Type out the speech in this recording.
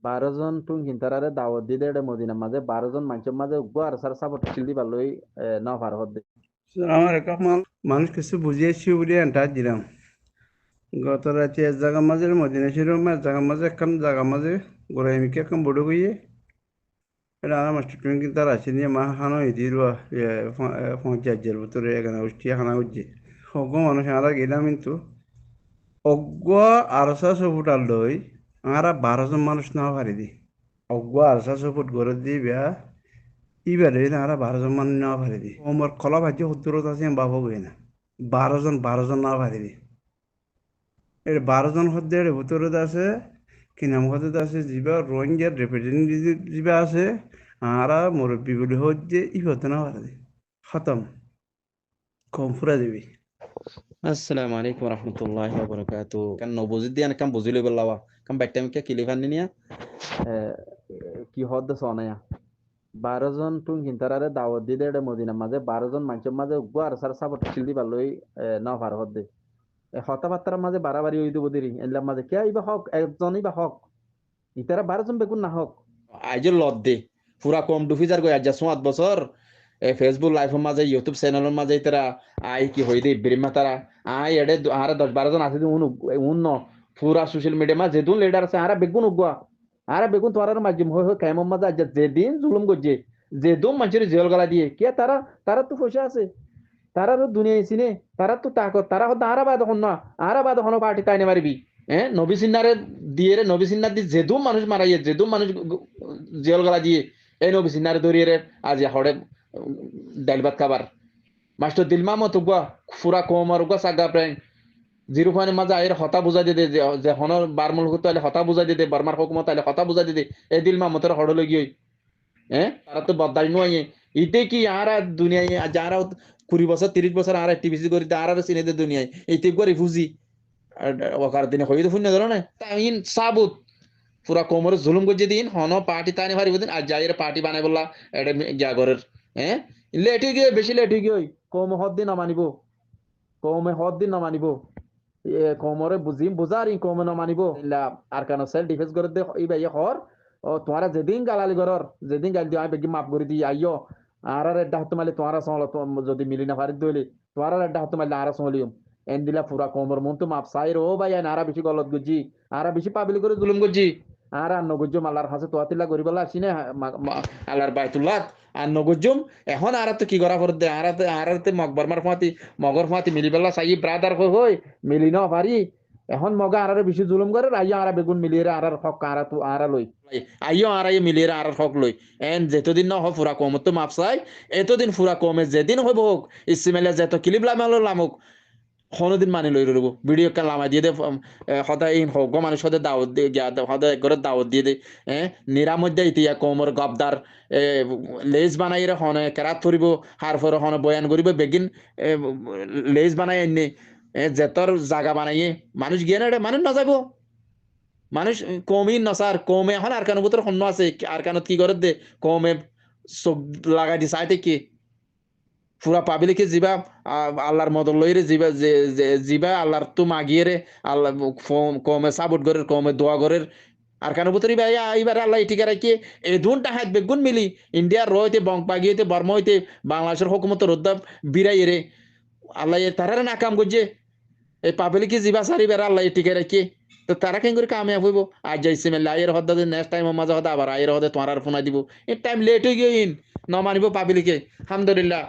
12 জন টুং হিন্তারারে দাওয়াত দিতে এটা মদিনার মাঝে 12 জন মানুষের মাঝে গুয়ার সার সাপোর্ট শিল্দি পারলই না পার হতে। আমার এক মানুষ কিছু বুঝিয়েছি বলে এন্টার দিলাম গত রাতে এক জায়গার মাঝে মদিনা শরীফ এক জায়গার মাঝে একখান জায়গার মাঝে গোড়াই মিকে একখান বড় গিয়ে এটা আমার মাস্টার টুন কিন্তু তার আছে নিয়ে মা খানো দিল পঞ্চায়েতের ভিতরে এখানে উঠিয়ে খানা উঠছে সব মানুষ আমরা গেলাম কিন্তু অজ্ঞ আরসা সবুটার লই আমরা 12 জন মানুষ না পারি দি অজ্ঞ আরসা সবুট গড়ে দি বেয়া ইবারে আমরা 12 জন মানুষ না পারি দি আমার কলা ভাজি সত্তরত আছে বাবু গই না 12 জন না পারি দি এর 12 জন হদ্দে এর ভিতরে আছে কি নাম হতে আছে যিবা রোহিঙ্গার রিপ্রেজেন্টেটিভ যিবা আছে আরা মুরব্বী বলে হচ্ছে ই হতে না পারে খতম কম ফুরা দিবি আসসালামু আলাইকুম রহমতুল্লাহি ওয়া বারাকাতু কান নবুজি দিয়ান কাম বুঝিলে বললাওয়া কাম বাইটাম কে কিলিফান নিয়া কি হদ সনায়া 12 জন টুং হিন্তারারে দাওয়াত দিতে এটা মদিনার মাঝে 12 জন মানুষের মাঝে গুয়ার সার সাপোর্ট শিল্দি পারলই না পার হতে কথাবার্তার মাঝে বাড়াবাড়ি হইতে বদিরি এলার মাঝে কে ইবা হক একজনই বা হক ইতারা 12 জন বেগুন না হক আইজ লত দে পুরা কম ডুফিজার গই আজ 7 বছর ফেসবুক লাইভের মাঝে ইউটিউব চ্যানেলের মাঝে তারা আই কি হই দে বিরিমা তারা আই এডে আরা 10-12 জন আছে উন পুরা সোশ্যাল মিডিয়া মাঝে যেদুন লিডার আছে আরা বেগুন উগা আরা বেগুন তোরার মাঝে হই হই কায়ম মাঝে আজ যেদিন জুলুম গজে যেদুন মানুষের জেল গলা দিয়ে কে তারা তারা তো পয়সা আছে তারা তো দুনিয়া চিনে তারা তো তাকত তারা হতো আরা বাদ হন না আরা বাদ হন পার্টি তাইনে মারিবি নবী সিন্নারে দিয়ে রে নবী সিন্নার দিয়ে যেদুম মানুষ মারাইয়ে যেদুম মানুষ জেল গলা দিয়ে এই নবী সিন্নারে দরিয়ে রে আজ হড়ে ডাইল ভাত খাবার মাস্টার দিলমা মতো গুয়া ফুরা কমর গুয়া সাগা প্রায় জিরো ফানের মাঝে আয়ের হতা বুঝাই দিতে যে হনর বারমুল হতো আলে হতা বুঝাই দিতে বার্মার হুকুমত আলে হতা বুঝাই দিতে এই দিলমা মতের হড় লগিয়ে তারা তো বদাই নয় ইতে কি আরা দুনিয়ায় যারা 20 বছর 30 বছর আর টিভিসি করি আর চিনে দে দুনিয়ায় এইতে করে ফুজি ওকার দিনে হইতো ফুন্য ধরো না তাইন সাবুত পুরা কোমরে জুলুম গজে দিন হন পার্টি তানি ভারি দিন আর যাইরে পার্টি বানাই বললা এটা জাগরের লেট গিয়ে বেশি লেট গিয়ে কম হদ দিন মানিব কমে হদ দিন মানিব কমরে বুঝিম বুঝারি কমে মানিব আর কেন সেলফ ডিফেন্স করে দে এই ভাই হর ও তোমারা যেদিন গালালি করর যেদিন গাল দিও আমি বেগি মাফ করে দিই আইও আর এড্ডা হতে মারলে তোমারা সহল যদি মিলি না পারি দইলে তোমারা এড্ডা হতে মারলে আর সহলিও এন দিলা পুরা কমর মন তো মাপ সাইর ও ভাই আরা বেশি গলত গুজি আরা বেশি পাবলি করে জুলুম গুজি আর নগজ্জম আল্লাহর কাছে তোয়াতিল্লা করিবলা আসিনে আল্লাহর বাইতুল্লাহ আর নগজ্জম এখন আর তো কি করা পড়ে দে আরাতে মগবরমার ফাতি মগর ফাতি মিলিবেলা সাই ব্রাদার হই মিলি না পারি এখন মগা আরারে বেশি জুলুম করে আইয়া আরা বেগুন মিলিয়ে আরার হক আরা তো আরা লই আইও আরাই মিলিয়ে আরার হক লই এন যেতদিন না হয় ফুরা কমত তো মাপ চাই এতদিন ফুরা কমে যেদিন হইব হোক ইসমাইলে যেত কিলিব লামুক কোনোদিন মানি লই রইব ভিডিও কে লামাই দিয়ে দে সদায় হগ মানুষ সদায় দাওয়াত দিয়ে গিয়া সদায় ঘরে দাওয়াত দিয়ে দে নিরামধ্যে ইতিয়া কমর গবদার লেজ বানাই রে হনে কেরাত ফুরিব হার ফর হনে বয়ান করিব বেগিন লেজ বানাই এনে জেতর জাগা বানাইয়ে মানুষ গিয়ে না মানুষ না যাব মানুষ কমই নসার কমে এখন আর কানো ভিতর হন্য আছে আর কানত কি করে দে কমে চোখ লাগাই দি চাই থেকে পুরা পাবলিকে যিবা আল্লাহর মদল লইরে যিবা আল্লাহর তো মাগিয়ে রে আল্লাহ কমে সাবুট গরের কমে দোয়া গরের আর কানো বুতরি ভাই এইবার আল্লাহ টিকা রাখিয়ে এই দুনটা হাত বেগুন মিলি ইন্ডিয়ার রইতে বংপাগি হইতে বর্মা হইতে বাংলাদেশের হুকুমত রোদ্দাব বিরাই রে আল্লাহ তারারে না কাম করছে এই পাবলিকে যিবা সারি বেড়া আল্লাহ টিকা রাখিয়ে তো তারা কেন করে কামিয়াব হইব আজ যাইছে মেলে আয়ের হদ্দা নেক্সট টাইম মাঝে হদা আবার আয়ের হদে তোমার ফোনা দিব এই টাইম লেট হয়ে গিয়ে ন মানিব পাবলিকে আলহামদুলিল্লাহ